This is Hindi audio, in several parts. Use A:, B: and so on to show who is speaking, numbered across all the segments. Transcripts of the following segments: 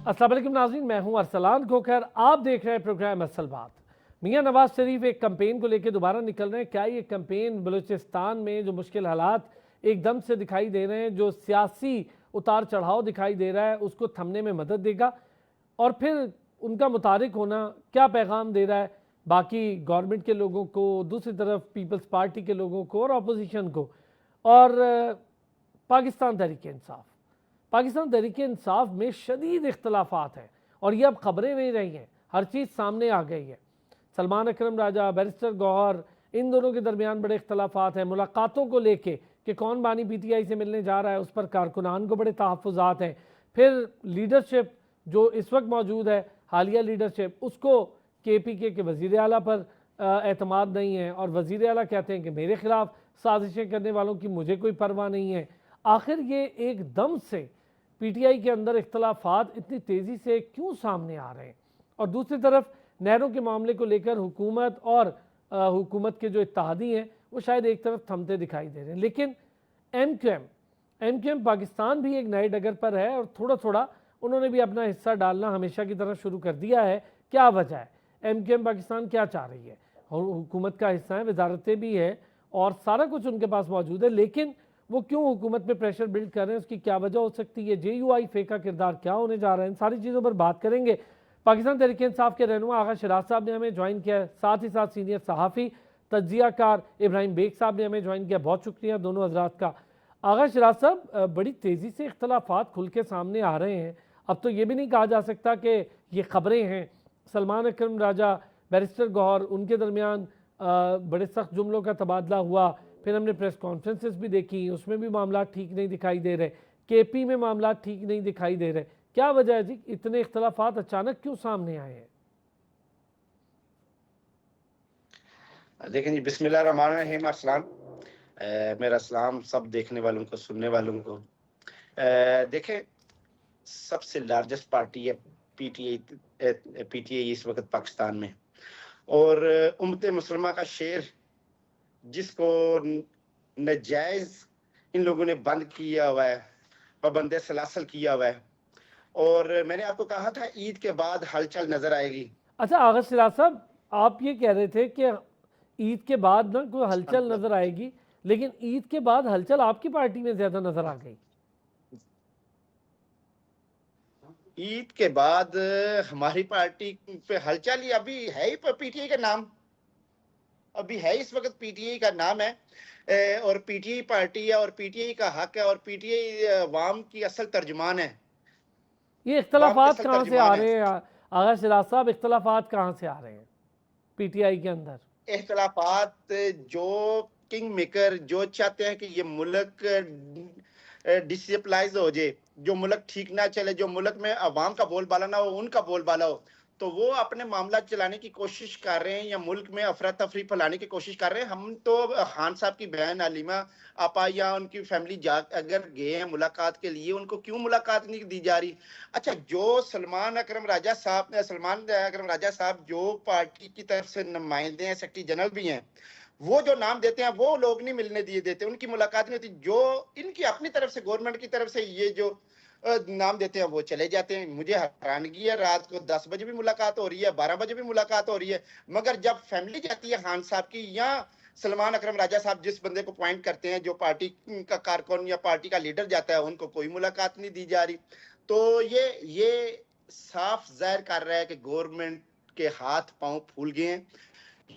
A: अस्सलाम वालेकुम नाज़रीन, मैं हूं अरसलान खोखर। आप देख रहे हैं प्रोग्राम असल बात। मियां नवाज शरीफ एक कैंपेन को लेकर दोबारा निकल रहे हैं। क्या ये कैंपेन बलूचिस्तान में जो मुश्किल हालात एकदम से दिखाई दे रहे हैं, जो सियासी उतार चढ़ाव दिखाई दे रहा है, उसको थमने में मदद देगा? और फिर उनका मुतारिक होना क्या पैगाम दे रहा है बाकी गवर्नमेंट के लोगों को, दूसरी तरफ पीपल्स पार्टी के लोगों को और अपोजिशन को, और पाकिस्तान तहरीक इंसाफ? पाकिस्तान तहरीक इंसाफ में शदीद इख्तलाफात हैं और ये अब खबरें नहीं रही हैं, हर चीज़ सामने आ गई है। सलमान अकरम राजा, बैरिस्टर गौहर, इन दोनों के दरमियान बड़े इख्तलाफात हैं। मुलाकातों को लेके कि कौन बानी पीटीआई से मिलने जा रहा है, उस पर कारकुनान को बड़े तहफ़्फ़ुज़ात हैं। फिर लीडरशिप जो इस वक्त मौजूद है, हालिया लीडरशिप, उसको KPK के वज़ीर आला पर एतमाद नहीं है और वज़ीर आला कहते हैं कि मेरे ख़िलाफ़ साजिशें करने वालों की मुझे कोई परवाह नहीं है। आखिर ये एकदम से PTI के अंदर इख्तलाफात इतनी तेज़ी से क्यों सामने आ रहे हैं? और दूसरी तरफ नहरों के मामले को लेकर हुकूमत और हुकूमत के जो इत्तेहादी हैं वो शायद एक तरफ थमते दिखाई दे रहे हैं। लेकिन MQM पाकिस्तान भी एक नए डगर पर है और थोड़ा थोड़ा उन्होंने भी अपना हिस्सा डालना हमेशा की तरह शुरू कर दिया है। क्या वजह है? MQM पाकिस्तान क्या चाह रही है? हुकूमत का हिस्सा है, वजारतें भी है और सारा कुछ उनके पास मौजूद है, लेकिन वो क्यों हुकूमत पे प्रेशर बिल्ड कर रहे हैं? उसकी क्या वजह हो सकती है? JUI फे का किरदार क्या होने जा रहा है? इन सारी चीज़ों पर बात करेंगे। पाकिस्तान तहरीक इंसाफ के रहनुमा आगा शराज साहब ने हमें ज्वाइन किया है, साथ ही साथ सीनियर सहाफ़ी तज्जियाकार इब्राहिम बेग साहब ने हमें ज्वाइन किया। बहुत शुक्रिया दोनों हजरात का। आगा शराज साहब, बड़ी तेज़ी से इख्तलाफात खुल के सामने आ रहे हैं। अब तो ये भी नहीं कहा जा सकता कि ये खबरें हैं। सलमान अकरम राजा, बैरिस्टर गौहर, उनके दरमियान बड़े सख्त जुमलों का तबादला हुआ। फिर हमने प्रेस कॉन्फ्रेंसेस भी देखी, उसमें भी मामला ठीक नहीं दिखाई दे रहे। KP में मामला ठीक नहीं दिखाई दे रहे। क्या वजह है जी, इतने इख्तलाफात अचानक क्यों सामने आए हैं?
B: देखें जी, बिस्मिल्लाह रहमान रहीम। अस्सलाम, मेरा सलाम सब देखने वालों को, सुनने वालों को। देखें, सबसे लार्जेस्ट पार्टी है PTI इस वक्त पाकिस्तान में, और उम्मत मुसलमा का शेर, जिसको नजायज इन लोगों ने बंद किया हुआ है, पाबंद सलासल किया हुआ है। और मैंने आपको कहा था ईद के बाद हलचल नजर आएगी।
A: अच्छा आगा शराज साहब, आप ये कह रहे थे कि ईद के बाद ना कोई हलचल नजर आएगी, लेकिन ईद के बाद हलचल आपकी पार्टी में ज्यादा नजर आ गई।
B: ईद के बाद हमारी पार्टी पे हलचल ही अभी है ही PTI का नाम, अभी है इस वक्त PTI का नाम है, और PTI पार्टी है और PTI का हक है और PTI अवाम की असल तर्जुमान है।
A: ये इख्तलाफात कहाँ से आ रहे हैं आगा शराज साहब? इख्तलाफात कहाँ से आ रहे हैं PTI के अंदर?
B: इख्तलाफात जो किंग मेकर जो चाहते हैं कि ये मुल्क डिसिप्लाइज हो जाए, जो मुल्क ठीक ना चले, जो मुल्क में अवाम का बोलबाला ना हो, उनका बोलबाला हो, तो वो अपने मामला चलाने की कोशिश कर रहे हैं या मुल्क में अफरा तफरी फैलाने की कोशिश कर रहे हैं। हम तो खान साहब की बहन अलीमा आपा या उनकी फैमिली अगर गए हैं मुलाकात के लिए, उनको क्यों मुलाकात नहीं दी जा रही? अच्छा, जो सलमान अकरम राजा साहब जो पार्टी की तरफ से नुमाइंदे हैं, सेक्रेटरी जनरल भी हैं, वो जो नाम देते हैं वो लोग नहीं मिलने दिए देते, उनकी मुलाकात नहीं होती। जो इनकी अपनी तरफ से, गवर्नमेंट की तरफ से ये जो नाम देते हैं वो चले जाते हैं। मुझे हैरानगी है, रात को 10 बजे भी मुलाकात हो रही है, 12 बजे भी मुलाकात हो रही है, मगर जब फैमिली जाती है खान साहब की या सलमान अकरम राजा साहब जिस बंदे को पॉइंट करते हैं, जो पार्टी का कारकुन या पार्टी का लीडर जाता है, उनको कोई मुलाकात नहीं दी जा रही। तो ये साफ जाहिर कर रहा है कि गवर्नमेंट के हाथ पांव फूल गए हैं।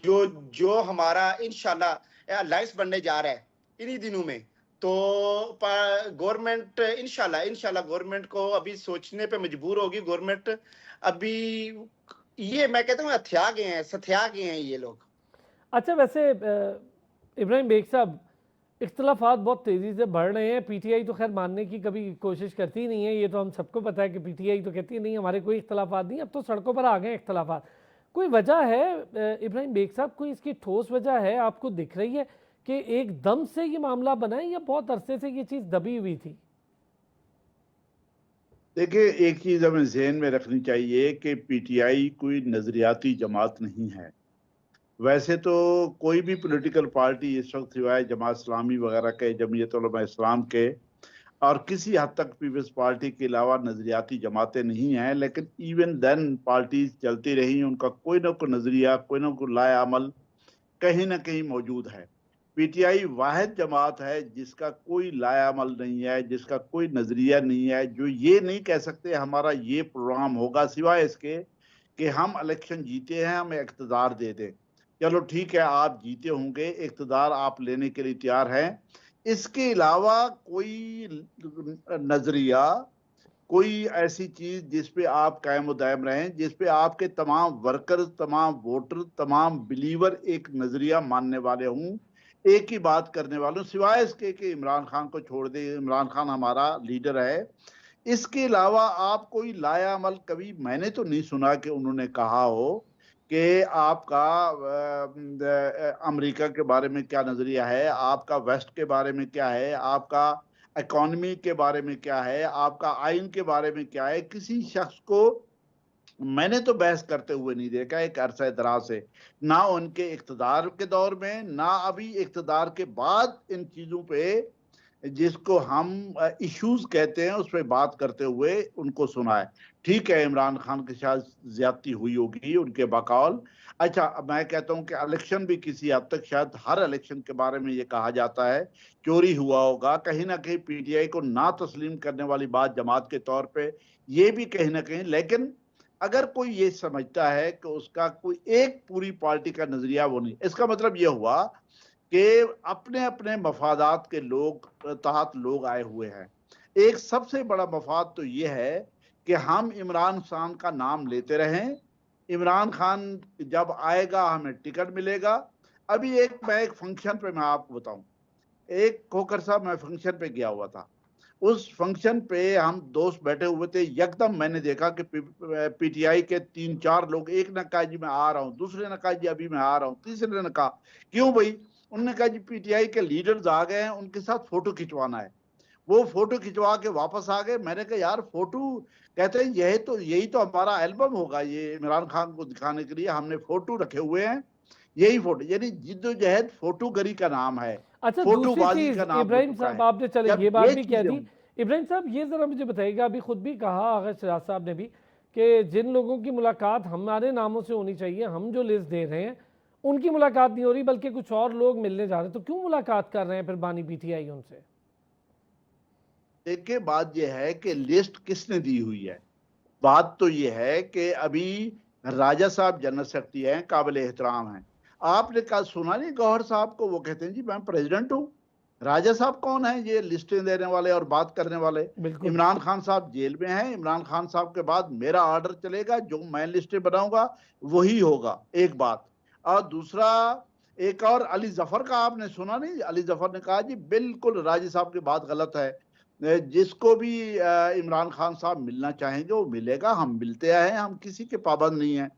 B: जो हमारा इंशाल्लाह अलायंस बनने जा रहा है इन्हीं दिनों में, तो गवर्नमेंट इंशाल्लाह गवर्नमेंट को अभी सोचने पे मजबूर होगी। गवर्नमेंट अभी, ये मैं कहता हूँ, सथिया गए हैं ये लोग।
A: अच्छा, वैसे इब्राहिम बेग साहब, इख्तलाफात बहुत तेज़ी से बढ़ रहे हैं। PTI तो खैर मानने की कभी कोशिश करती नहीं है, ये तो हम सबको पता है कि PTI तो कहती है नहीं हमारे कोई इख्तलाफात नहीं। अब तो सड़कों पर आ गए इख्तलाफात। कोई वजह है इब्राहिम बेग साहब, कोई इसकी ठोस वजह है आपको दिख रही है कि एकदम से ये मामला बना है या बहुत अरसे से ये चीज़ दबी हुई थी?
C: देखिए, एक चीज हमें ज़हन में रखनी चाहिए कि PTI कोई नजरियाती जमात नहीं है। वैसे तो कोई भी पॉलिटिकल पार्टी इस वक्त सिवाय जमात इस्लामी वगैरह के, जमीयत उलमा इस्लाम के, और किसी हद तक पीपल्स पार्टी के अलावा नजरियाती जमातें नहीं हैं, लेकिन इवन देन पार्टीज चलती रही, उनका कोई ना कोई नजरिया, कोई ना कोई लाए अमल कहीं ना कहीं मौजूद है। पीटीआई वाहिद जमात है जिसका कोई लाया अमल नहीं है, जिसका कोई नजरिया नहीं है, जो ये नहीं कह सकते हमारा ये प्रोग्राम होगा, सिवाय इसके कि हम इलेक्शन जीते हैं, हमें इक़्तिदार दे दें। चलो ठीक है, आप जीते होंगे, इक़्तिदार आप लेने के लिए तैयार हैं, इसके अलावा कोई नजरिया, कोई ऐसी चीज जिस पे आप कायम दायम रहें, जिस पे आपके तमाम वर्कर, तमाम वोटर, तमाम बिलीवर एक नजरिया मानने वाले हों, एक ही बात करने वाले हों, सिवाय इसके कि इमरान खान को छोड़ दे, इमरान खान हमारा लीडर है। इसके अलावा आप कोई लाया अमल कभी मैंने तो नहीं सुना कि उन्होंने कहा हो कि आपका अमेरिका के बारे में क्या नजरिया है, आपका वेस्ट के बारे में क्या है, आपका इकोनॉमी के बारे में क्या है, आपका आइन के बारे में क्या है। किसी शख्स को मैंने तो बहस करते हुए नहीं देखा एक अरसा दराज से, ना उनके इक़्तिदार के दौर में, ना अभी इक़्तिदार के बाद इन चीजों पे जिसको हम इश्यूज कहते हैं उस पर बात करते हुए उनको सुना है। ठीक है, इमरान खान के साथ ज्यादती हुई होगी उनके बकौल। अच्छा, मैं कहता हूं कि इलेक्शन भी किसी हद तक, शायद हर इलेक्शन के बारे में ये कहा जाता है चोरी हुआ होगा, कहीं ना कहीं पीटीआई को ना तस्लीम करने वाली बात जमात के तौर पे ये भी कहीं ना कहीं। लेकिन अगर कोई ये समझता है कि उसका कोई एक पूरी पार्टी का नजरिया वो नहीं, इसका मतलब ये हुआ कि अपने अपने मफादात के लोग तहत लोग आए हुए हैं। एक सबसे बड़ा मफाद तो ये है कि हम इमरान खान का नाम लेते रहें, इमरान खान जब आएगा हमें टिकट मिलेगा। अभी मैं एक फंक्शन पे मैं आपको बताऊं, एक खोखर साहब मैं फंक्शन पे गया हुआ था, उस फंक्शन पे हम दोस्त बैठे हुए थे, एकदम मैंने देखा कि पीटीआई के 3-4 लोग, एक ने कहा जी मैं आ रहा हूँ, दूसरे ने कहा जी अभी मैं आ रहा हूँ, तीसरे ने कहा क्यों भाई, उन्होंने कहा जी पीटीआई के लीडर्स आ गए हैं, उनके साथ फोटो खिंचवाना है। वो फोटो खिंचवा के वापस आ गए। मैंने कहा यार फोटो, कहते हैं यही तो हमारा एल्बम होगा, ये इमरान खान को दिखाने के लिए हमने फोटो रखे हुए हैं, यही फोटो, यानी जिद्दोजहद फोटोगरी का नाम है,
A: अच्छा, दूसरी
C: फोटोबाजी
A: चीज
C: का नाम हो
A: इब्राहिम
C: चुका
A: साहब,
C: है।
A: आपने चले
C: जब
A: ये बात भी कह
C: चीजें
A: दी, इब्राहिम साहब ये जरा मुझे बताइएगा, अभी खुद भी कहा आगा शराज साहब ने भी कि जिन लोगों की मुलाकात हमारे नामों से होनी चाहिए, हम जो लिस्ट दे रहे हैं उनकी मुलाकात नहीं हो रही, बल्कि कुछ और लोग मिलने जा रहे हैं, तो क्यों मुलाकात कर रहे हैं फिर बानी पीटीआई उनसे?
C: देखिए, बात यह है कि लिस्ट किसने दी हुई है। बात तो यह है कि अभी राजा साहब जनरल सेक्रेटरी हैं, काबिल एहतराम हैं। आपने कल सुना नहीं गौहर साहब को, वो कहते हैं जी मैं प्रेसिडेंट हूँ। राजा साहब कौन है ये लिस्टें देने वाले और बात करने वाले? इमरान खान साहब जेल में हैं, इमरान खान साहब के बाद मेरा ऑर्डर चलेगा, जो मैं लिस्टें बनाऊंगा वही होगा, एक बात। और दूसरा, एक और अली जफर का आपने सुना नहीं, अली जफर ने कहा जी बिल्कुल राजा साहब की बात गलत है, जिसको भी इमरान खान साहब मिलना चाहेंगे वो मिलेगा, हम मिलते आए हैं, हम किसी के पाबंद नहीं है।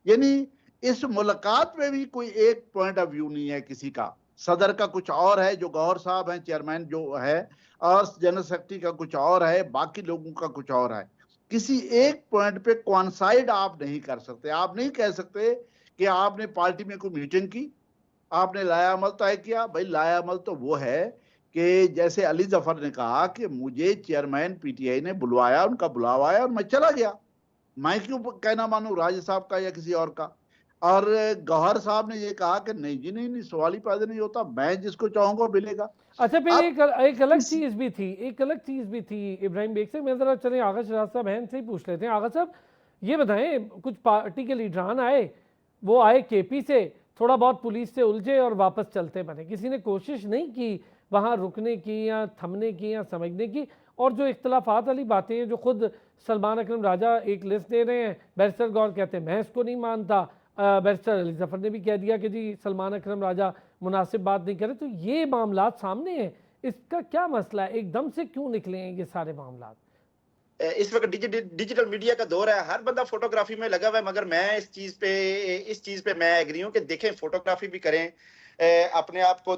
C: यानी इस मुलाकात में भी कोई एक पॉइंट ऑफ व्यू नहीं है किसी का। सदर का कुछ और है, जो गौहर साहब हैं चेयरमैन जो है, और जनरल सेक्रेटरी का कुछ और है, बाकी लोगों का कुछ और है। किसी एक पॉइंट पे कॉन्साइड आप नहीं कर सकते। आप नहीं कह सकते कि आपने पार्टी में कोई मीटिंग की, आपने लाया अमल तय किया। भाई लाया अमल तो वो है कि जैसे अली जफर ने कहा कि मुझे चेयरमैन पीटीआई ने बुलवाया, उनका बुलावा आया और मैं चला गया, मैं क्यों कहना मानूं राजा साहब का या किसी और का। और गौहर साहब ने ये कहा कि नहीं जी नहीं, सवाल ही पैदा नहीं होता, मैं जिसको चाहूंगा मिलेगा।
A: अच्छा, फिर एक अलग चीज भी थी, इब्राहिम बेग से। मैं जरा चले आगा शराज साहब हैं से ही पूछ लेते हैं। आगा साहब ये बताएं, कुछ पार्टी के लीडरान आए, वो आए केपी से, थोड़ा बहुत पुलिस से उलझे और वापस चलते बने, किसी ने कोशिश नहीं की वहाँ रुकने की या थमने की या समझने की। और जो इख्तलाफात वाली बातें हैं, जो खुद सलमान अकरम राजा एक लिस्ट दे रहे हैं, बैरिस्टर गौर कहते हैं मैं इसको नहीं मानता, बैरिस्टर अली जफर ने भी कह दिया कि जी सलमान अकरम राजा मुनासिब बात नहीं करे, तो ये मामला सामने हैं, इसका क्या मसला है, एकदम से क्यों निकले हैं ये सारे मामला?
B: इस वक्त डिजिटल मीडिया का दौर है, हर बंदा फोटोग्राफी में लगा हुआ है, मगर मैं इस चीज पे मैं एग्री हूं कि देखें फोटोग्राफी भी करें, अपने आप को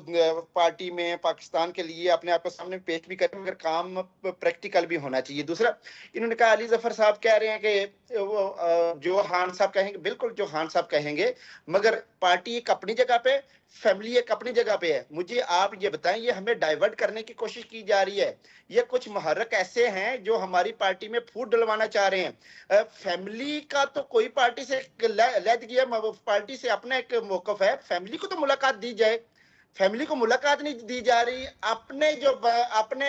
B: पार्टी में पाकिस्तान के लिए अपने आप को सामने पेश भी करें, मगर काम प्रैक्टिकल भी होना चाहिए। दूसरा, इन्होंने कहा अली जफर साहब कह रहे हैं कि जो खान साहब कहेंगे, बिल्कुल जो खान साहब कहेंगे, मगर पार्टी एक अपनी जगह पे, फैमिली एक अपनी जगह पे है। मुझे आप ये बताएं, ये हमें डाइवर्ट करने की कोशिश की जा रही है। ये कुछ मुहर्रक ऐसे हैं जो हमारी पार्टी में फूट डलवाना चाह रहे हैं। फैमिली का तो कोई पार्टी से लद गया, पार्टी से अपना एक मौकफ है, फैमिली को तो मुलाकात दी जाए। फैमिली को मुलाकात नहीं दी जा रही। अपने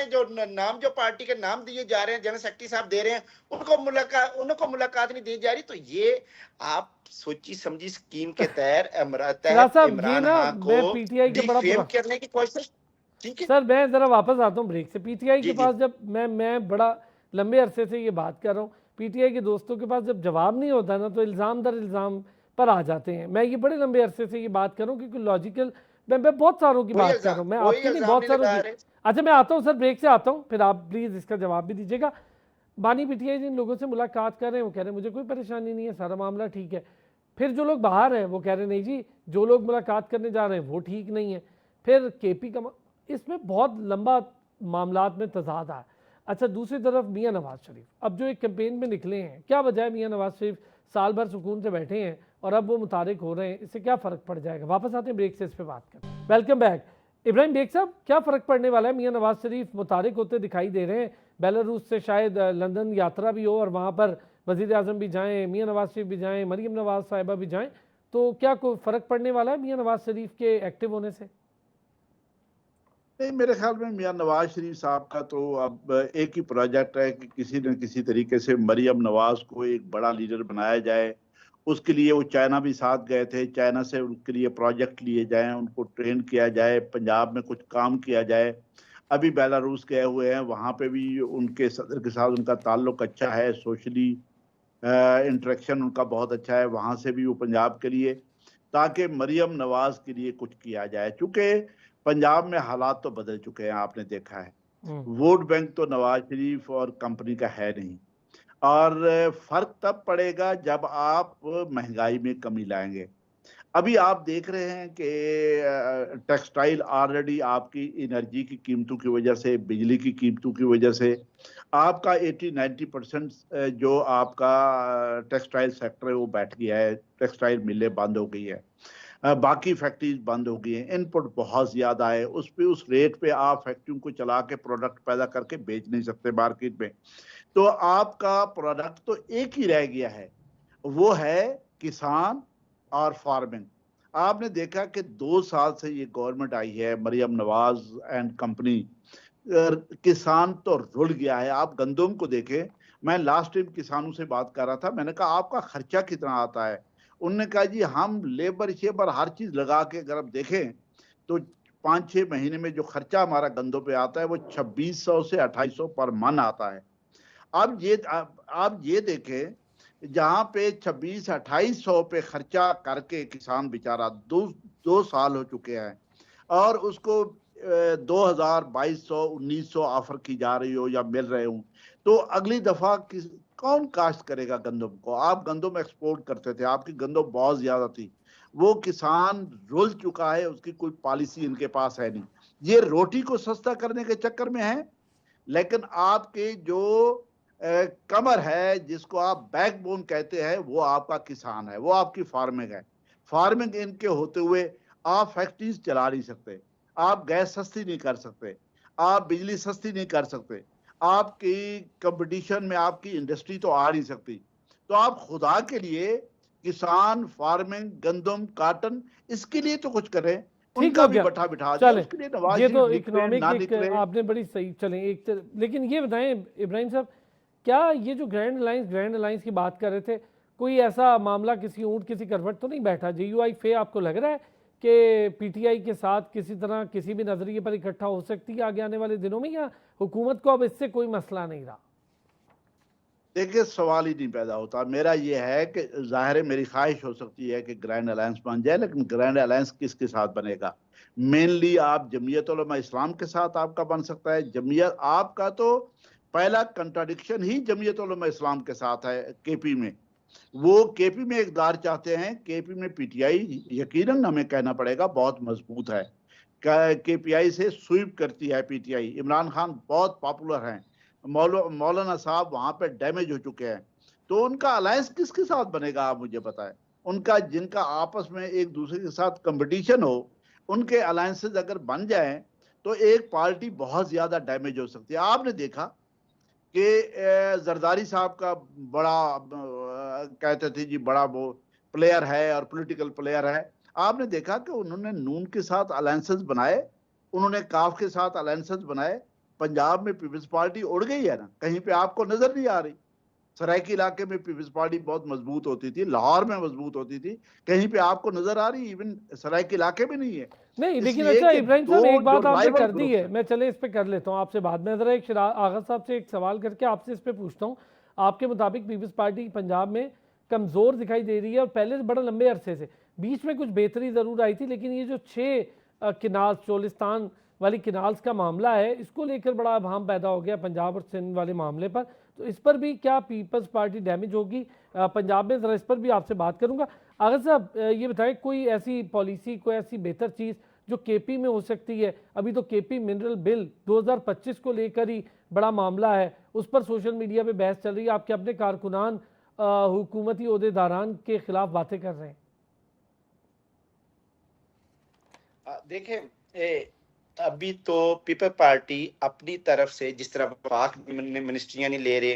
B: जो नाम, जो पार्टी के नाम दिए जा रहे हैं, जनरल सेक्रेटरी साहब दे रहे हैं, उनको मुलाकात नहीं दी जा रही। तो ये आप सोची समझी स्कीम के तहत इमरान खान को
A: पीटीआई के बड़ा
B: डिफेम करने की कोशिश। ठीक है
A: सर, मैं जरा वापस आता हूँ ब्रेक से। पीटीआई के पास जब मैं बड़ा लंबे अरसे से ये बात कर रहा हूँ, पीटीआई के दोस्तों के पास जब जवाब नहीं होता ना, तो इल्ज़ाम दर इल्ज़ाम पर आ जाते हैं। मैं ये बड़े लंबे अरसे से ये बात कर रहा हूँ, क्योंकि लॉजिकल मैं बहुत सारों की बात कर रहा हूँ, मैं आपकी नहीं, बहुत सारों की। अच्छा, मैं आता हूँ सर, ब्रेक से आता हूँ, फिर आप प्लीज़ इसका जवाब भी दीजिएगा। बानी पीटीआई जिन लोगों से मुलाकात कर रहे हैं, वो कह रहे हैं मुझे कोई परेशानी नहीं है, सारा मामला ठीक है। फिर जो लोग बाहर हैं वो कह रहे हैं नहीं जी, जो लोग मुलाकात करने जा रहे हैं वो ठीक नहीं है। फिर केपी का, इसमें बहुत लंबा मामलात में तजाद है। अच्छा, दूसरी तरफ मियां नवाज शरीफ अब जो एक कैंपेन में निकले हैं, क्या वजह है मियां नवाज शरीफ साल भर सुकून से बैठे हैं और अब वो मुतारिक हो रहे हैं, इससे क्या फ़र्क पड़ जाएगा? वापस आते हैं ब्रेक से, इस पर बात करें। Welcome back. इब्राहिम बेग साहब, क्या फ़र्क पड़ने वाला है? मियां नवाज शरीफ मुतारिक होते दिखाई दे रहे हैं, बेलारूस से शायद लंदन यात्रा भी हो और वहाँ पर वज़ीर आज़म भी जाएँ, मियां नवाज शरीफ भी जाएँ, मरीम नवाज साहिबा भी जाएँ, तो क्या कोई फ़र्क पड़ने वाला है मियां नवाज शरीफ के एक्टिव होने से?
C: नहीं, मेरे ख्याल में मियां नवाज शरीफ साहब का तो अब एक ही प्रोजेक्ट है कि किसी न किसी तरीके से मरियम नवाज को एक बड़ा लीडर बनाया जाए। उसके लिए वो चाइना भी साथ गए थे, चाइना से उनके लिए प्रोजेक्ट लिए जाएं, उनको ट्रेन किया जाए, पंजाब में कुछ काम किया जाए। अभी बेलारूस गए हुए हैं, वहाँ पे भी उनके सदर के साथ उनका ताल्लुक अच्छा है, सोशली इंटरेक्शन उनका बहुत अच्छा है, वहाँ से भी वो पंजाब के लिए, ताकि मरियम नवाज के लिए कुछ किया जाए। चूँकि पंजाब में हालात तो बदल चुके हैं, आपने देखा है, वोट बैंक तो नवाज शरीफ और कंपनी का है नहीं, और फर्क तब पड़ेगा जब आप महंगाई में कमी लाएंगे। अभी आप देख रहे हैं कि टेक्सटाइल ऑलरेडी आपकी एनर्जी की कीमतों की वजह से, बिजली की कीमतों की वजह से आपका 80-90% जो आपका टेक्सटाइल सेक्टर है वो बैठ गया है, टेक्सटाइल मिलें बंद हो गई है, बाकी फैक्ट्रीज बंद हो गई हैं, इनपुट बहुत ज़्यादा है, उस रेट पे आप फैक्ट्रियों को चला के प्रोडक्ट पैदा करके बेच नहीं सकते मार्केट में। तो आपका प्रोडक्ट तो एक ही रह गया है, वो है किसान और फार्मिंग। आपने देखा कि 2 साल से ये गवर्नमेंट आई है, मरियम नवाज एंड कंपनी, किसान तो रुल गया है। आप गंदम को देखें, मैं लास्ट टाइम किसानों से बात कर रहा था, मैंने कहा आपका खर्चा कितना आता है? उन्होंने कहा जी हम लेबर शेबर हर चीज लगा के अगर आप देखें तो 5-6 महीने में जो खर्चा हमारा गंदों पे आता है वो 2600 से 2800 पर मन आता है। अब आप ये देखें, जहाँ पे 2600-2800 पे खर्चा करके किसान बेचारा 2 साल हो चुके हैं और उसको 2000, 2200, 1900 ऑफर की जा रही हो या मिल रहे हो, तो अगली दफा कौन काश्त करेगा गंदम को? आप गंदम एक्सपोर्ट करते थे, आपकी गंदम बहुत ज्यादा थी, वो किसान रुल चुका है, उसकी कोई पॉलिसी इनके पास है नहीं। ये रोटी को सस्ता करने के चक्कर में है, लेकिन आपके जो कमर है, जिसको आप बैकबोन कहते हैं, वो आपका किसान है, वो आपकी फार्मिंग है। फार्मिंग इनके होते हुए आप फैक्ट्रीज चला नहीं सकते, आप गैस सस्ती नहीं कर सकते, आप बिजली सस्ती नहीं कर सकते, आपकी कंपटीशन में आपकी इंडस्ट्री तो आ नहीं सकती। तो आप खुदा के लिए किसान, फार्मिंग, गंदम, कॉटन, इसके लिए तो कुछ करें, उनका भी बटा बिठा दें। उसके लिए नवाज
A: ये तो
C: शरीफ
A: इकोनॉमिक आपने बड़ी सही चलें एक, लेकिन ये बताएं इब्राहिम साहब, क्या ये जो ग्रैंड अलायंस की बात कर रहे थे, कोई ऐसा मामला किसी ऊंट किसी करवट तो नहीं बैठा? JUI फे आपको लग रहा है कि पीटीआई के साथ किसी तरह किसी भी नजरिए पर इकट्ठा हो सकती है आगे आने वाले दिनों में, या हुकूमत को अब इससे कोई मसला नहीं रहा?
C: देखिए, सवाल ही नहीं पैदा होता। मेरा ये है कि जाहिर है मेरी ख्वाहिश हो सकती है कि ग्रैंड अलायंस बन जाए, लेकिन ग्रैंड अलायंस किसके साथ बनेगा? मेनली आप जमीयत उलमा इस्लाम के साथ आपका बन सकता है। जमीयत आपका तो पहला कंट्राडिक्शन ही जमीयत उलमा इस्लाम के साथ है केपी में, वो केपी में इक़्तिदार चाहते हैं। केपी में पीटीआई यकीनन हमें कहना पड़ेगा बहुत मजबूत है। केपीआई से स्वीप करती है पीटीआई। इमरान खान बहुत पॉपुलर हैं, मौलाना साहब वहां पे डैमेज हो चुके हैं। तो उनका अलायंस किसके साथ बनेगा आप मुझे बताएं। उनका जिनका आपस में एक दूसरे के साथ कंपटीशन हो, उनके अलायंसेस अगर बन जाएं तो एक पार्टी बहुत ज्यादा डैमेज हो सकती है। आपने देखा कि जरदारी साहब का बड़ा कहते थे जी बड़ा वो प्लेयर है और पॉलिटिकल प्लेयर है। आपने देखा कि उन्होंने नून के साथ अलायंसेस बनाए, उन्होंने काफ के साथ अलायंसेस बनाए। पंजाब में पीपल्स पार्टी उड़ गई है ना, कहीं पे आपको नजर नहीं आ रही। सरायकी इलाके में पीपल्स पार्टी बहुत मजबूत होती थी, लाहौर में मजबूत होती थी, कहीं पे आपको नजर आ रही? इवन सरायकी इलाके में नहीं है।
A: नहीं, लेकिन
C: इसलिए
A: अच्छा
C: कि
A: इब्राहिम
C: दो
A: साहब एक
C: जो
A: बात आपने
C: राइवल
A: कर दी
C: ग्रुप्स
A: है,
C: हैं।
A: मैं चले इस पे कर लेता हूँ आपसे बाद में। जरा एक आगा साहब से एक सवाल करके आपसे इस पे पूछता हूँ। आपके मुताबिक पीपल्स पार्टी पंजाब में कमजोर दिखाई दे रही है और पहले से बड़ा लंबे अरसे से, बीच में कुछ बेहतरी जरूर आई थी, लेकिन ये जो 6 किनाल्स चोलिस्तान वाली किनाल्स का मामला है, इसको लेकर बड़ा अभाम पैदा हो गया पंजाब और सिंध वाले मामले पर। तो इस पर भी क्या पीपल्स पार्टी डैमेज होगी पंजाब में? जरा इस पर भी आपसे बात करूंगा। आगा साहब ये बताएं, कोई ऐसी पॉलिसी, कोई ऐसी बेहतर चीज़ जो केपी में हो सकती है? अभी तो केपी मिनरल बिल 2025 को लेकर ही बड़ा मामला है, उस पर सोशल मीडिया पे बहस चल रही है, आपके अपने कारकुनान हुकूमती ओहदेदारान के खिलाफ बातें कर रहे हैं।
B: देखें, अभी तो पीपल पार्टी अपनी तरफ से जिस तरह वफाक मिनिस्ट्रियां नहीं ले रहे,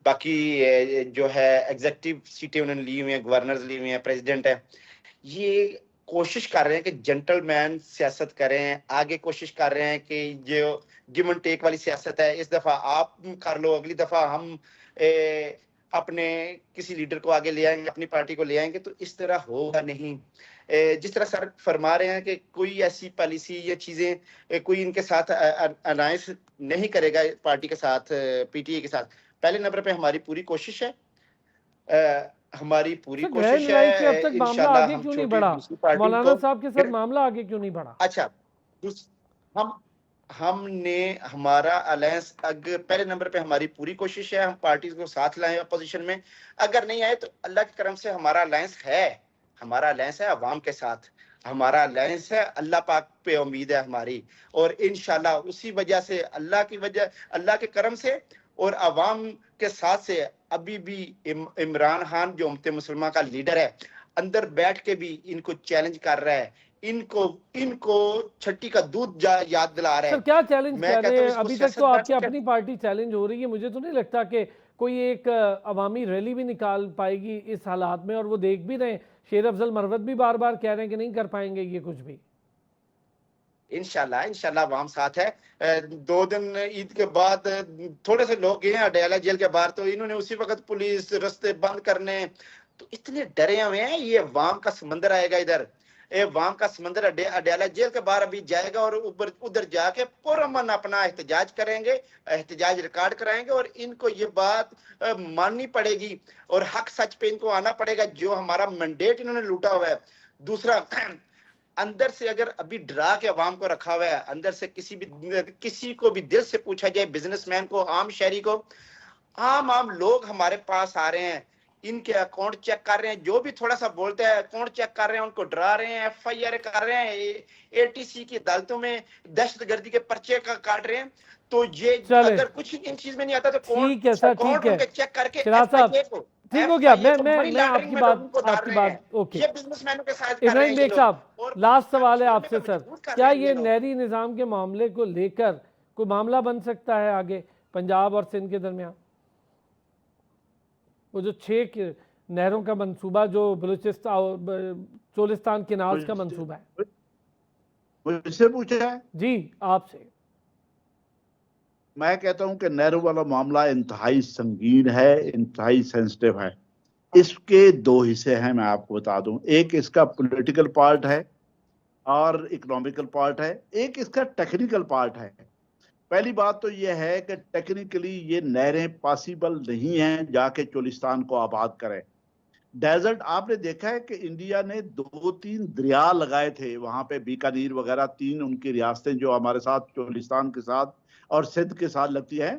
B: बाकी जो है एग्जीक्यूटिव सीटें उन्होंने ली हुई हैं, गवर्नर्स ली हुई हैं, प्रेसिडेंट है, ये कोशिश कर रहे हैं कि जेंटलमैन सियासत करें। आगे कोशिश कर रहे हैं कि जो गिव एंड टेक वाली सियासत है, इस दफा आप कर लो, अगली दफा हम अपने किसी लीडर को आगे ले आएंगे, अपनी पार्टी को ले आएंगे। तो इस तरह होगा नहीं। जिस तरह सर फरमा रहे हैं कि कोई ऐसी पॉलिसी या चीजें कोई इनके साथ अलायंस नहीं करेगा पार्टी के साथ, पीटीए के साथ। पहले नंबर पे हमारी पूरी कोशिश है, हमारी पूरी
A: सर
B: कोशिश
A: ग्रैंड लाइफ में अब
B: है,
A: तक मामला
B: इंशाल्लाह
A: आगे
B: हम
A: क्यों नहीं
B: छोटी
A: बढ़ा?
B: दूसरी पार्टी
A: मौलाना
B: को
A: साहब के साथ मामला आगे क्यों नहीं बढ़ा?
B: अच्छा, हमने हमारा अलायंस अगर पहले नंबर पे हमारी पूरी कोशिश है, हम पार्टी को साथ लाएं अपोजिशन में। अगर नहीं आए तो अल्लाह के करम से हमारा अलायंस है, हमारा अलायंस है अवाम के साथ, हमारा अलायंस है, अल्लाह पाक पे उम्मीद है हमारी। और इंशाल्लाह उसी वजह से, अल्लाह के करम से और अवाम के साथ से अभी भी इमरान खान जो उम्मत मुसलमान का लीडर है, अंदर बैठ के भी इनको चैलेंज कर रहा है, इनको छट्टी का दूध याद दिला रहा है।
A: सर क्या चैलेंज
B: मैं
A: कर
B: कहता
A: रहे
B: हूं
A: हैं?
B: इसको
A: अभी तक तो आपकी
B: सियासत
A: अपनी पार्टी चैलेंज हो रही है, मुझे तो नहीं लगता कि कोई एक अवामी रैली भी निकाल पाएगी इस हालात में। और वो देख भी रहे हैं, शेर अफजल मरवत भी बार बार कह रहे हैं कि नहीं कर पाएंगे ये कुछ भी।
B: इंशाल्लाह अवाम साथ है। 2 दिन ईद के बाद थोड़े से लोग गए हैं अडयाला जेल के बाहर, तो इन्होंने उसी वक्त पुलिस रास्ते बंद करने, तो इतने डरे हुए हैं। ये अवाम का समंदर आएगा इधर, अवाम का समंदर अडयाला जेल के बाहर अभी जाएगा और उधर जाके पुरअमन अपना एहतजाज करेंगे, एहतजाज रिकॉर्ड कराएंगे। और इनको ये बात माननी पड़ेगी और हक सच पे इनको आना पड़ेगा, जो हमारा मैंडेट इन्होंने लूटा हुआ है। दूसरा, अंदर से अगर अभी डरा के अवाम को रखा हुआ है, अंदर से किसी को भी दिल से पूछा जाए, बिजनेसमैन को, आम शहरी को, आम लोग हमारे पास आ रहे हैं, इनके अकाउंट चेक कर रहे हैं, जो भी थोड़ा सा बोलते हैं अकाउंट चेक कर रहे हैं, उनको डरा रहे हैं, FIR कर रहे हैं, ATC की अदालतों में दहशतगर्दी के पर्चे काट रहे हैं। तो ये अगर कुछ इन चीज में नहीं आता तो
A: ठीक है सर, ठीक है
B: चेक करके
A: FIA को ठीक हो गया। मैं आपकी बात ओके।
B: ये बिजनेसमैनों के साथ
A: इब्राहिम बेग साहब, लास्ट सवाल है आपसे सर, क्या ये नहरी निज़ाम के मामले को लेकर कोई मामला बन सकता है आगे पंजाब और सिंध के दरमियान? वो जो 6 नहरों का मंसूबा, जो बलूचिस्तान चोलिस्तान किनाल्स का मंसूबा है,
C: मुझसे पूछा है
A: जी आपसे।
C: मैं कहता हूं कि नहरों वाला मामला इंतहाई संगीन है, इंतहाई सेंसिटिव है। इसके 2 हिस्से हैं, मैं आपको बता दूं। एक इसका पॉलिटिकल पार्ट है और इकोनॉमिकल पार्ट है, एक इसका टेक्निकल पार्ट है। पहली बात तो यह है कि टेक्निकली ये नहरें पॉसिबल नहीं हैं जाके चोलिस्तान को आबाद करें। डेजर्ट आपने देखा है कि इंडिया ने 2-3 दरिया लगाए थे वहां पे, बीकानेर वगैरह 3 उनकी रियासतें जो हमारे साथ चोलिस्तान के साथ और सिंध के साथ लगती है।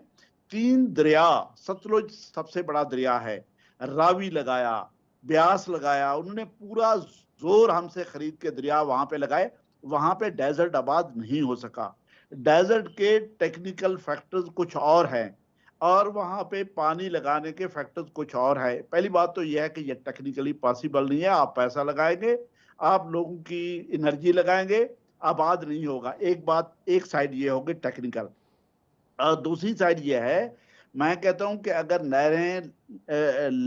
C: 3 दरिया, सतलुज सबसे बड़ा दरिया है, रावी लगाया, ब्यास लगाया, उन्होंने पूरा जोर हमसे खरीद के दरिया वहां पे लगाए। वहां पे डेजर्ट आबाद नहीं हो सका। डेजर्ट के टेक्निकल फैक्टर्स कुछ और हैं और वहां पे पानी लगाने के फैक्टर्स कुछ और है। पहली बात तो यह है कि यह टेक्निकली पॉसिबल नहीं है। आप पैसा लगाएंगे, आप लोगों की एनर्जी लगाएंगे, आबाद नहीं होगा। एक बात, एक साइड ये होगी टेक्निकल, और दूसरी साइड ये है, मैं कहता हूं कि अगर नहरें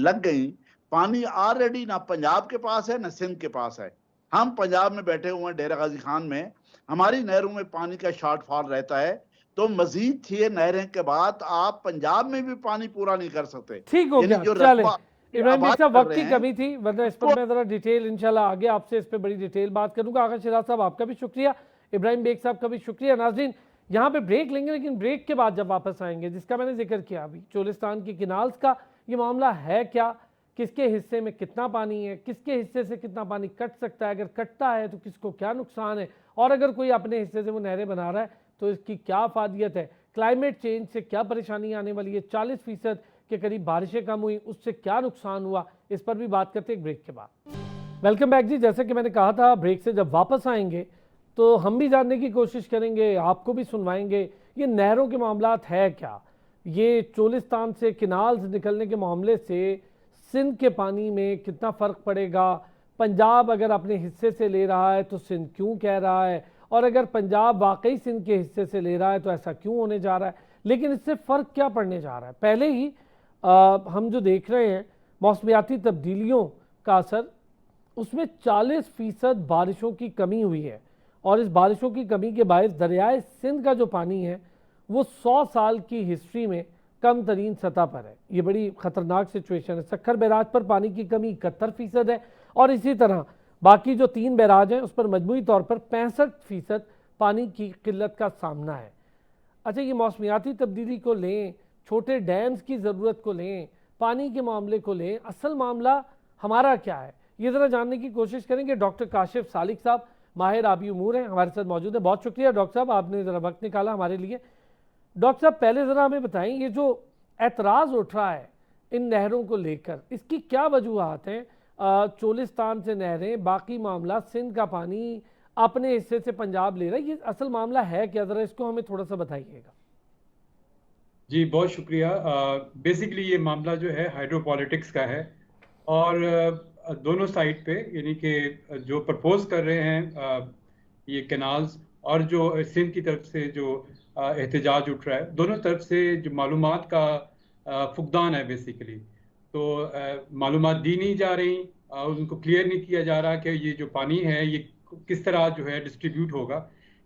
C: लग गई, पानी ऑलरेडी ना पंजाब के पास है ना सिंध के पास है। हम पंजाब में बैठे हुए हैं डेरा गाजी खान में, हमारी नहरों में पानी का शॉर्टफॉल रहता है, तो मजीद 6 नहरें के बाद आप पंजाब में भी पानी पूरा नहीं कर सकते।
A: ठीक हो
C: यानी
A: गया,
C: जो
A: चले
C: रकबा
A: इब्राहिम भाई
C: आबाद
A: साहब,
C: कर
A: वक्त
C: रहे
A: की
C: हैं
A: कमी थी, वरना इस पर मैं जरा डिटेल इंशाल्लाह आगे आपसे इस पर बड़ी डिटेल बात करूंगा। आगा शिराज साहब आपका भी शुक्रिया, इब्राहिम बेग साहब का भी शुक्रिया। नाज़रीन यहाँ पे ब्रेक लेंगे, लेकिन ब्रेक के बाद जब वापस आएंगे, जिसका मैंने जिक्र किया अभी, चोलिस्तान की किनाल्स का ये मामला है क्या, किसके हिस्से में कितना पानी है, किसके हिस्से से कितना पानी कट सकता है, अगर कटता है तो किसको क्या नुकसान है, और अगर कोई अपने हिस्से से वो नहरें बना रहा है तो इसकी क्या फादियत है, क्लाइमेट चेंज से क्या परेशानी आने वाली है, 40% के करीब बारिशें कम हुई, उससे क्या नुकसान हुआ, इस पर भी बात करते हैं ब्रेक के बाद। वेलकम बैक जी। जैसे कि मैंने कहा था, ब्रेक से जब वापस आएंगे तो हम भी जानने की कोशिश करेंगे, आपको भी सुनवाएंगे, ये नहरों के मामलात है क्या, ये चोलिस्तान से किनाल्स निकलने के मामले से सिंध के पानी में कितना फ़र्क पड़ेगा, पंजाब अगर अपने हिस्से से ले रहा है तो सिंध क्यों कह रहा है, और अगर पंजाब वाकई सिंध के हिस्से से ले रहा है तो ऐसा क्यों होने जा रहा है, लेकिन इससे फ़र्क क्या पड़ने जा रहा है। पहले ही हम जो देख रहे हैं मौसमियाती तब्दीलियों का असर, उसमें 40% बारिशों की कमी हुई है, और इस बारिशों की कमी के बायस दरियाए सिंध का जो पानी है वो 100 साल की हिस्ट्री में कम तरीन सतह पर है। ये बड़ी ख़तरनाक सिचुएशन है। सक्खर बैराज पर पानी की कमी 71% है, और इसी तरह बाकी जो 3 बैराज हैं उस पर मजमूई तौर पर 65% पानी की किल्लत का सामना है। अच्छा, ये मौसमियाती तब्दीली को लें, छोटे डैम्स की ज़रूरत को लें, पानी के मामले को लें, असल मामला हमारा क्या है, ये ज़रा जानने की कोशिश करेंगे। डॉक्टर काशिफ सालिक साहब माहिर आबी उमूर हैं, हमारे साथ मौजूद हैं। बहुत शुक्रिया डॉक्टर साहब, आपने ज़रा वक्त निकाला हमारे लिए। डॉक्टर साहब, पहले ज़रा हमें बताएं, ये जो एतराज़ उठ रहा है इन नहरों को लेकर, इसकी क्या वजूहात हैं। चोलिस्तान से नहरें, बाकी मामला सिंध का पानी अपने हिस्से से पंजाब ले रहा है, ये असल मामला है क्या, ज़रा इसको हमें थोड़ा सा बताइएगा।
D: जी बहुत शुक्रिया। बेसिकली ये मामला जो है हाइड्रोपॉलिटिक्स का है, और दोनों साइड पे, यानी कि जो प्रपोज कर रहे हैं ये कैनाल्स, और जो सिंध की तरफ से जो एहतजाज उठ रहा है, दोनों तरफ से जो मालूमात का फुकदान है बेसिकली। तो मालूमात दी नहीं जा रही, उनको क्लियर नहीं किया जा रहा कि ये जो पानी है ये किस तरह जो है डिस्ट्रीब्यूट होगा,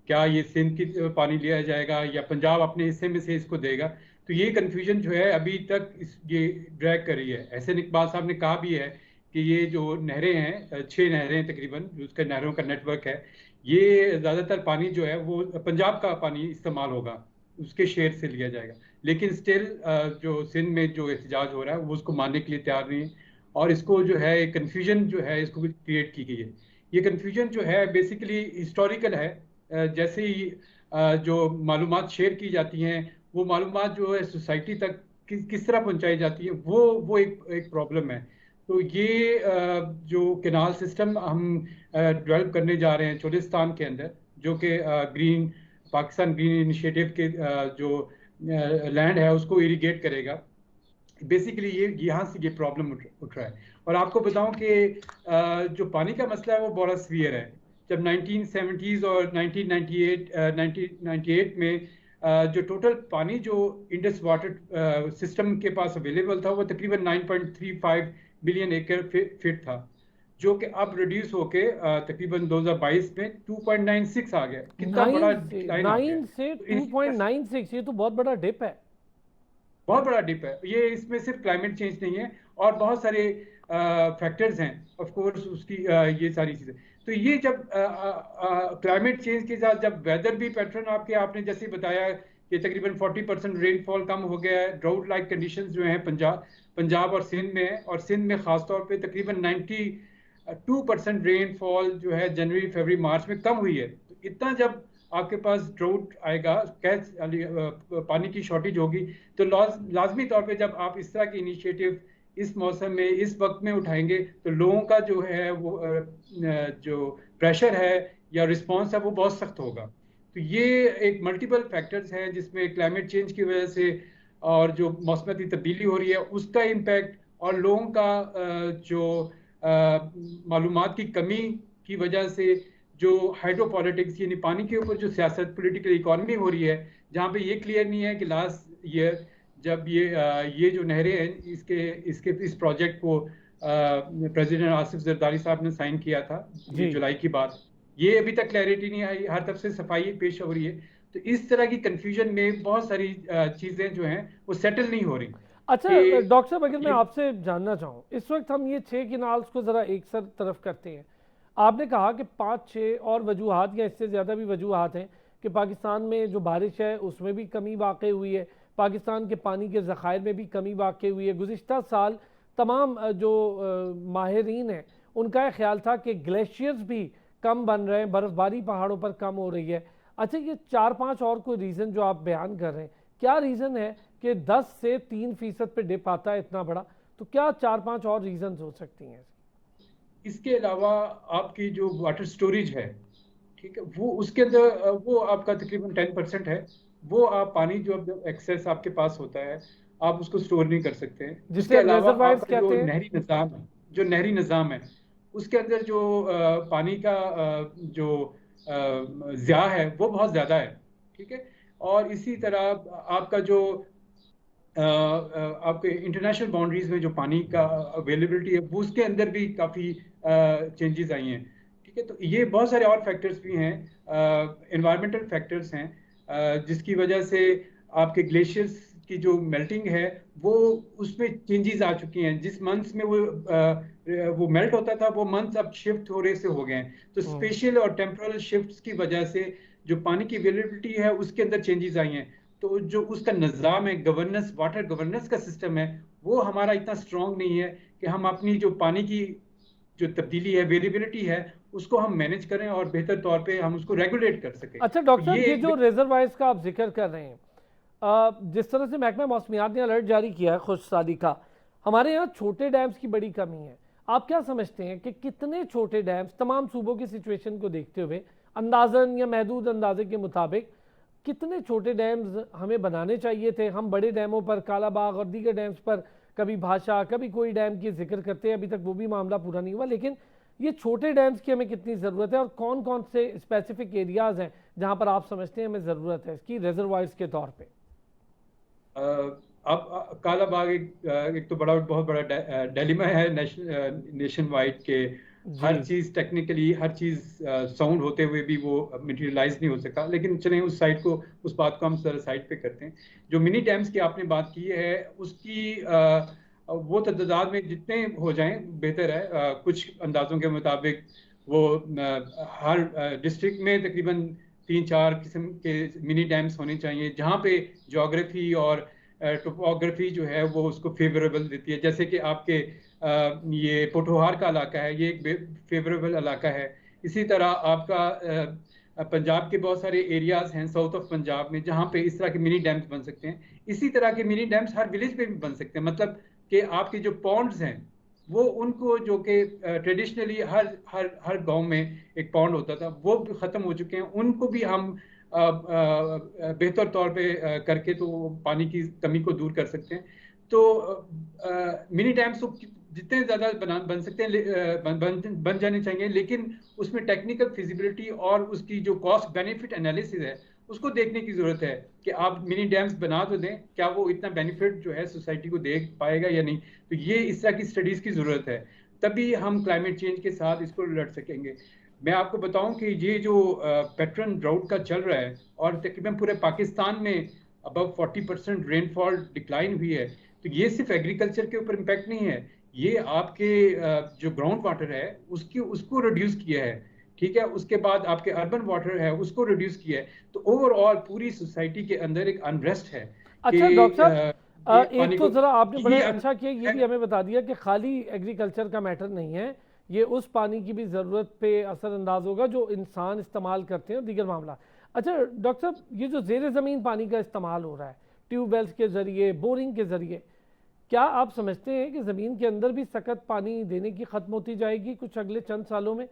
D: क्या ये सिंध की पानी लिया जाएगा या पंजाब अपने हिस्से में से इसको देगा। तो ये कन्फ्यूजन जो है अभी तक ये ड्रैग कर रही है। एहसन इकबाल साहब ने कहा भी है कि ये जो नहरें हैं, 6 नहरें तकरीबन, उसका नहरों का नेटवर्क है, ये ज़्यादातर पानी जो है वो पंजाब का पानी इस्तेमाल होगा, उसके शेयर से लिया जाएगा। लेकिन स्टिल जो सिंध में जो एहतजाज हो रहा है वो उसको मानने के लिए तैयार नहीं है, और इसको जो है कन्फ्यूजन जो है इसको क्रिएट की गई है। ये कन्फ्यूजन जो है बेसिकली हिस्टोरिकल है। जैसे ही जो मालूमात शेयर की जाती हैं, वो मालूमात जो है सोसाइटी तक किस तरह पहुंचाई जाती है, वो एक प्रॉब्लम है। तो ये जो कैनाल सिस्टम हम डेवलप करने जा रहे हैं चोलिस्तान के अंदर, जो कि ग्रीन पाकिस्तान ग्रीन इनिशिएटिव के जो लैंड है उसको इरिगेट करेगा, बेसिकली ये यहाँ से ये प्रॉब्लम उठ रहा है। और आपको बताऊं कि जो पानी का मसला है वो बड़ा सीवियर है। जब 1970s और 1998 में जो टोटल पानी जो इंडस वाटर सिस्टम के पास अवेलेबल था वो तकरीबन 9.35 बिलियन एकड़ फीट था, जो कि अब रिड्यूस होके तकरीबन 2022 में 2.96 आ गया। कितना बड़ा डिक्लाइन आ गया।
A: 9 से 2.96, ये तो बहुत बड़ा डिप है।
D: बहुत बड़ा डिप है ये। इसमें सिर्फ क्लाइमेट चेंज नहीं है और बहुत सारे फैक्टर्स हैं ऑफ कोर्स उसकी, ये सारी चीजें। तो ये जब क्लाइमेट चेंज के साथ जब वेदर भी पैटर्न आपने जैसे बताया कि तकरीबन 40% रेनफॉल कम हो गया है, ड्राउट लाइक कंडीशंस जो हैं पंजाब और सिंध में है, और सिंध में खासतौर पे तकरीबन 92% रेनफॉल जो है जनवरी फरवरी मार्च में कम हुई है। तो इतना जब आपके पास ड्राउट आएगा, पानी की शॉर्टेज होगी, तो लाजमी तौर पे जब आप इस तरह के इनिशिएटिव इस मौसम में इस वक्त में उठाएंगे तो लोगों का जो है वो जो प्रेशर है या रिस्पांस है वो बहुत सख्त होगा। तो ये एक मल्टीपल फैक्टर्स हैं जिसमें क्लाइमेट चेंज की वजह से और जो मौसमाती तब्दीली हो रही है उसका इम्पैक्ट और लोगों का जो मालूमात की कमी की वजह से जो हाइड्रोपॉलिटिक्स यानी पानी के ऊपर जो सियासत पॉलिटिकल इकोनॉमी हो रही है, जहाँ पे ये क्लियर नहीं है कि लास्ट ईयर जब ये जो नहरें हैं इसके इस प्रोजेक्ट को प्रेसिडेंट आसिफ जरदारी साहब ने साइन किया था जुलाई की बात, ये अभी तक क्लैरिटी नहीं आई, हर तरफ से सफाई पेश हो रही है। तो इस तरह की कंफ्यूजन में बहुत सारी चीजें जो हैं वो सेटल नहीं हो रही।
A: अच्छा डॉक्टर साहब, अगर मैं आपसे जानना चाहूँ, इस वक्त हम ये 6 किनाल्स को ज़रा एक सर तरफ करते हैं। आपने कहा कि 5-6 और वजूहात या इससे ज़्यादा भी वजूहात हैं कि पाकिस्तान में जो बारिश है उसमें भी कमी वाक़ई हुई है, पाकिस्तान के पानी के ज़खायर में भी कमी वाक़ई हुई है। गुज़िश्ता साल तमाम जो माहिरीन हैं उनका यह ख्याल था कि ग्लेशियर्स भी कम बन रहे हैं, बर्फ़बारी पहाड़ों पर कम हो रही है। अच्छा, ये 4-5 और कोई रीज़न जो आप बयान कर रहे हैं, क्या रीज़न है कि 10 से 3% पे डिप आता है इतना बड़ा? तो क्या 4-5 और रीजंस हो सकती हैं?
D: इसके अलावा आपकी जो वाटर स्टोरेज है, ठीक है, वो उसके अंदर वो आपका तकरीबन 10% है। वो आप पानी जो एक्सेस आपके पास होता है आप उसको स्टोर नहीं कर सकते हैं। उसके अलावा आपका जो नहरी निज़ाम है उसके अंदर जो पानी का जो ज़िया है वो बहुत ज़्यादा है, ठीक है। और इसी तरह आपका जो आपके इंटरनेशनल बाउंड्रीज में जो पानी का अवेलेबिलिटी है वो उसके अंदर भी काफ़ी चेंजेस आई हैं, ठीक है। तो ये बहुत सारे और फैक्टर्स भी हैं, एनवायरमेंटल फैक्टर्स हैं, जिसकी वजह से आपके ग्लेशियर्स की जो मेल्टिंग है वो उसमें चेंजेस आ चुकी हैं। जिस मंथ्स में वो मेल्ट होता था वो मंथ्स अब शिफ्ट हो रहे से हो गए हैं। तो स्पेशल और टेम्पोरल शिफ्ट्स की वजह से जो पानी की अवेलेबिलिटी है उसके अंदर चेंजेस आई हैं। तो जो उसका निज़ाम है, गवर्नेंस, वाटर गवर्नेंस का सिस्टम है, वो हमारा इतना स्ट्रॉन्ग नहीं है कि हम अपनी जो पानी की जो तब्दीली है, वेरिएबिलिटी है, उसको हम मैनेज करें और बेहतर तौर पे हम उसको रेगुलेट कर सकें।
A: अच्छा डॉक्टर साहब, ये जो रिजर्वायर्स का आप जिक्र कर रहे हैं, जिस तरह से महकमा मौसमियात ने अलर्ट जारी किया है खुशसाली का, हमारे यहाँ छोटे डैम्स की बड़ी कमी है। आप क्या समझते हैं कि कितने छोटे डैम्स तमाम सूबों की सिचुएशन को देखते हुए अंदाजन या महदूद अंदाजे के मुताबिक कितने छोटे डैम्स हमें बनाने चाहिए थे? हम बड़े डैमों पर, कालाबाग और दीगर डैम्स पर कभी भाषा, कभी कोई डैम की जिक्र करते हैं, अभी तक वो भी मामला पूरा नहीं हुआ, लेकिन ये छोटे डैम्स की हमें कितनी ज़रूरत है और कौन कौन से स्पेसिफिक एरियाज़ हैं जहां पर आप समझते हैं हमें ज़रूरत है इसकी रिजर्वायर्स के तौर पे?
D: अब कालाबाग एक तो बहुत बड़ा डिलेमा है नेशन वाइड के, हर चीज टेक्निकली हर चीज साउंड होते हुए भी वो मटेरियलाइज नहीं हो सकता। लेकिन चलें उस बात को हम साइड पे करते हैं। जो मिनी डैम्स की आपने बात की है उसकी वो तादाद में जितने हो जाएं बेहतर है। कुछ अंदाजों के मुताबिक वो हर डिस्ट्रिक्ट में तकरीबन 3-4 किस्म के मिनी डैम्स होने चाहिए जहाँ पे ज्योग्राफी और टोपोग्राफी जो है वो उसको फेवरेबल देती है। जैसे कि आपके ये पोठोहार का इलाका है, ये एक फेवरेबल इलाका है। इसी तरह आपका पंजाब के बहुत सारे एरियाज हैं साउथ ऑफ पंजाब में जहाँ पे इस तरह के मिनी डैम्स बन सकते हैं। इसी तरह के मिनी डैम्स हर विलेज पे भी बन सकते हैं। मतलब कि आपके जो पॉन्ड्स हैं वो उनको जो कि ट्रेडिशनली हर गांव में एक पॉन्ड होता था वो भी ख़त्म हो चुके हैं, उनको भी हम बेहतर तौर पे करके तो पानी की कमी को दूर कर सकते हैं। तो मिनी डैम्स तो जितने ज़्यादा बन सकते हैं बन जाने चाहिए, लेकिन उसमें टेक्निकल फिजिबिलिटी और उसकी जो कॉस्ट बेनिफिट एनालिसिस है उसको देखने की ज़रूरत है कि आप मिनी डैम्स बना तो दें, क्या वो इतना बेनिफिट जो है सोसाइटी को दे पाएगा या नहीं। तो ये इस तरह की स्टडीज़ की ज़रूरत है, तभी हम क्लाइमेट चेंज के साथ इसको लड़ सकेंगे। मैं आपको बताऊं कि ये जो पैटर्न ड्राउट का चल रहा है और तकरीबन पूरे पाकिस्तान में अबव 40% रेनफॉल डिक्लाइन हुई है, तो ये सिर्फ एग्रीकल्चर के ऊपर इम्पैक्ट नहीं है, ये आपके जो ग्राउंड वाटर है उसको रिड्यूस किया है, ठीक है। उसके बाद आपके अर्बन वाटर है उसको रिड्यूस किया है। तो ओवरऑल पूरी सोसाइटी के अंदर एक अनरेस्ट है।
A: अच्छा डॉक्टर साहब, एक तो जरा आपने बड़ा अच्छा किया, ये भी हमें बता दिया कि खाली एग्रीकल्चर का मैटर नहीं है, ये उस पानी की भी ज़रूरत पे असरअंदाज होगा जो इंसान इस्तेमाल करते हैं और दीगर मामला। अच्छा डॉक्टर साहब, ये जो ज़ेर ज़मीन पानी का इस्तेमाल हो रहा है ट्यूबवेल्स के ज़रिए, बोरिंग के ज़रिए, क्या आप समझते हैं कि ज़मीन के अंदर भी सख्त पानी देने की ख़त्म होती जाएगी कुछ अगले चंद सालों में?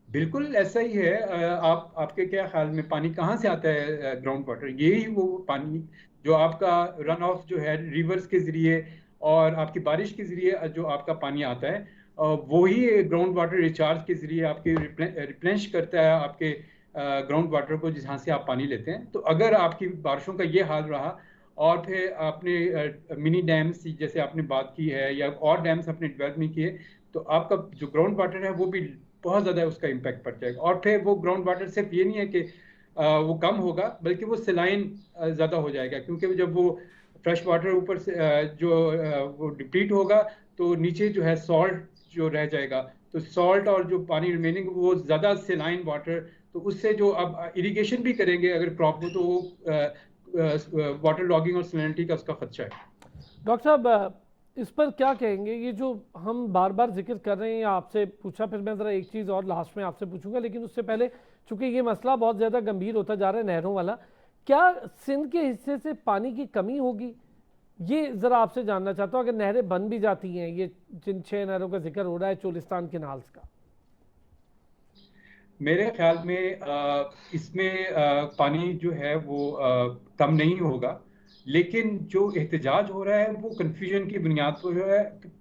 D: बिल्कुल ऐसा ही है। आपके क्या ख्याल में पानी कहाँ से आता है? ग्राउंड वाटर, यही वो पानी जो आपका रन ऑफ जो है रिवर्स के जरिए और आपकी बारिश के जरिए जो आपका पानी आता है, वही ग्राउंड वाटर रिचार्ज के जरिए आपके रिप्लेनिश करता है आपके ग्राउंड वाटर को, जहाँ से आप पानी लेते हैं। तो अगर आपकी बारिशों का ये हाल रहा और फिर आपने मिनी डैम्स जैसे आपने बात की है या और डैम्स अपने डेवलप नहीं किए, तो आपका जो ग्राउंड वाटर है वो भी बहुत ज़्यादा उसका इम्पैक्ट पड़ जाएगा। और फिर वो ग्राउंड वाटर सिर्फ ये नहीं है कि वो कम होगा, बल्कि वो सलाइन ज़्यादा हो जाएगा, क्योंकि जब वो फ्रेश वाटर ऊपर से वो डिप्लीट होगा तो नीचे जो है सॉल्ट जो रह जाएगा, तो सॉल्ट और जो पानी रिमेनिंग वो ज़्यादा सलाइन वाटर, तो उससे जो अब इरिगेशन भी करेंगे अगर क्रॉप हो तो वो वाटर लॉगिंग और सैलिनिटी का उसका खदशा है।
A: डॉक्टर साहब, इस पर क्या कहेंगे? ये जो हम बार बार जिक्र कर रहे हैं, आपसे पूछा, फिर मैं ज़रा एक चीज़ और लास्ट में आपसे पूछूंगा, लेकिन उससे पहले चूंकि ये मसला बहुत ज़्यादा गंभीर होता जा रहा है नहरों वाला, क्या सिंध के हिस्से से पानी की कमी होगी? ये ज़रा आपसे जानना चाहता हूँ। अगर नहरें बन भी जाती हैं, ये जिन 6 नहरों का जिक्र हो रहा है चोलिस्तान केनाल्स का,
D: मेरे ख्याल में इसमें पानी जो है वो कम नहीं होगा, लेकिन जो एहतजाज हो रहा है वो कन्फ्यूजन की बुनियाद पर है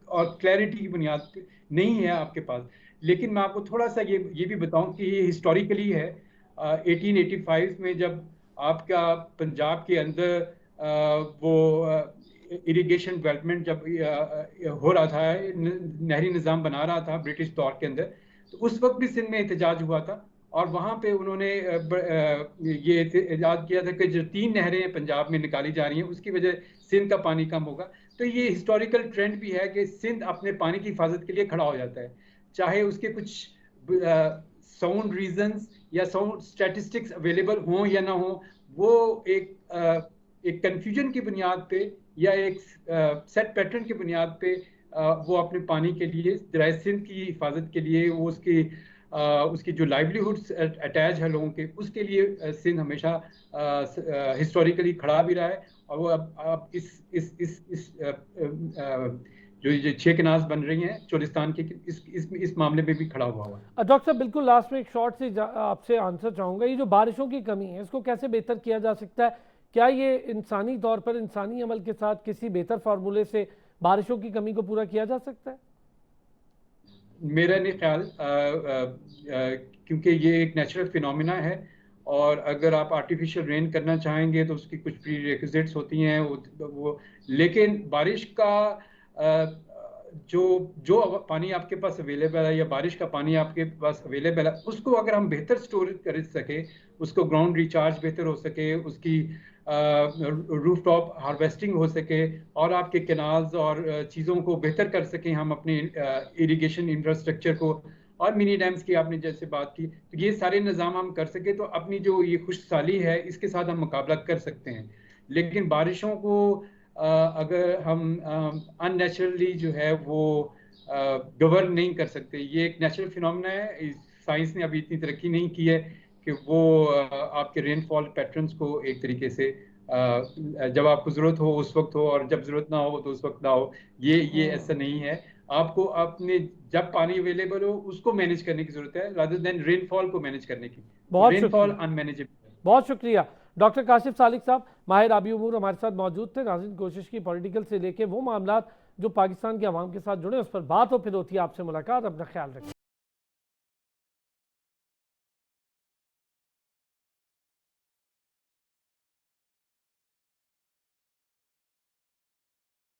D: और क्लैरिटी की बुनियाद पे नहीं है आपके पास। लेकिन मैं आपको थोड़ा सा ये भी बताऊं कि ये हिस्टोरिकली है। 1885 में जब आपका पंजाब के अंदर वो इरिगेशन डेवलपमेंट जब हो रहा था, नहरी निज़ाम बना रहा था ब्रिटिश दौर के अंदर, तो उस वक्त भी सिंध में एहतजाज हुआ था और वहाँ पे उन्होंने ये एहतजाज किया था कि जो 3 नहरें पंजाब में निकाली जा रही हैं उसकी वजह सिंध का पानी कम होगा। तो ये हिस्टोरिकल ट्रेंड भी है कि सिंध अपने पानी की हिफाजत के लिए खड़ा हो जाता है, चाहे उसके कुछ साउंड रीजंस या साउंड स्टैटिस्टिक्स अवेलेबल हों या ना हो। वो एक कंफ्यूजन की बुनियाद पे या एक सेट पैटर्न की बुनियाद पे वो अपने पानी के लिए, दरिया सिंध की हिफाजत के लिए, वो उसकी जो लाइवलीहुड्स अटैच है लोगों के, उसके लिए सिंध हमेशा हिस्टोरिकली खड़ा भी रहा है। और वो अब इस जो ये 6 केनाल्स बन रही हैं चोलिस्तान के, इस मामले में भी खड़ा हुआ है।
A: डॉक्टर साहब, बिल्कुल लास्ट में एक शॉर्ट से आपसे आंसर चाहूँगा। ये जो बारिशों की कमी है, इसको कैसे बेहतर किया जा सकता है? क्या ये इंसानी तौर पर, इंसानी अमल के साथ किसी बेहतर फार्मूले से बारिशों की कमी को पूरा किया जा सकता है?
D: मेरा नहीं ख्याल, क्योंकि ये एक नेचुरल फिनोमिना है और अगर आप आर्टिफिशियल रेन करना चाहेंगे तो उसकी कुछ प्री रिक्विजिट्स होती हैं वो लेकिन बारिश का जो पानी आपके पास अवेलेबल है या बारिश का पानी आपके पास अवेलेबल है, उसको अगर हम बेहतर स्टोर कर सके, उसको ग्राउंड रिचार्ज बेहतर हो सके, उसकी रूफ टॉप हार्वेस्टिंग हो सके और आपके कैनाल्स और चीज़ों को बेहतर कर सकें हम अपने इरिगेशन इंफ्रास्ट्रक्चर को, और मिनी डैम्स की आपने जैसे बात की, तो ये सारे निज़ाम हम कर सके तो अपनी जो ये खुशहाली है इसके साथ हम मुकाबला कर सकते हैं। लेकिन बारिशों को अगर हम अननेचुरली जो है वो गवर्न नहीं कर सकते। ये एक नेचुरल फिनोमेना है, साइंस ने अभी इतनी तरक्की नहीं की है कि वो आपके रेनफॉल पैटर्न्स को एक तरीके से जब आपको ज़रूरत हो उस वक्त हो और जब ज़रूरत ना हो तो उस वक्त ना हो। ये ऐसा नहीं है। आपको अपने जब पानी अवेलेबल हो उसको मैनेज करने की ज़रूरत है, रादर देन रेनफॉल को मैनेज करने की। Rainfall unmanageable.
A: बहुत शुक्रिया डॉक्टर काशिफ सालिक साहब, माहिर आबी उमूर हमारे साथ मौजूद थे। नाज़रीन, कोशिश की पॉलिटिकल से लेके वो मामला जो पाकिस्तान के अवाम के साथ जुड़े उस पर बात हो, फिर होती है आपसे मुलाकात। अपना ख्याल रखें।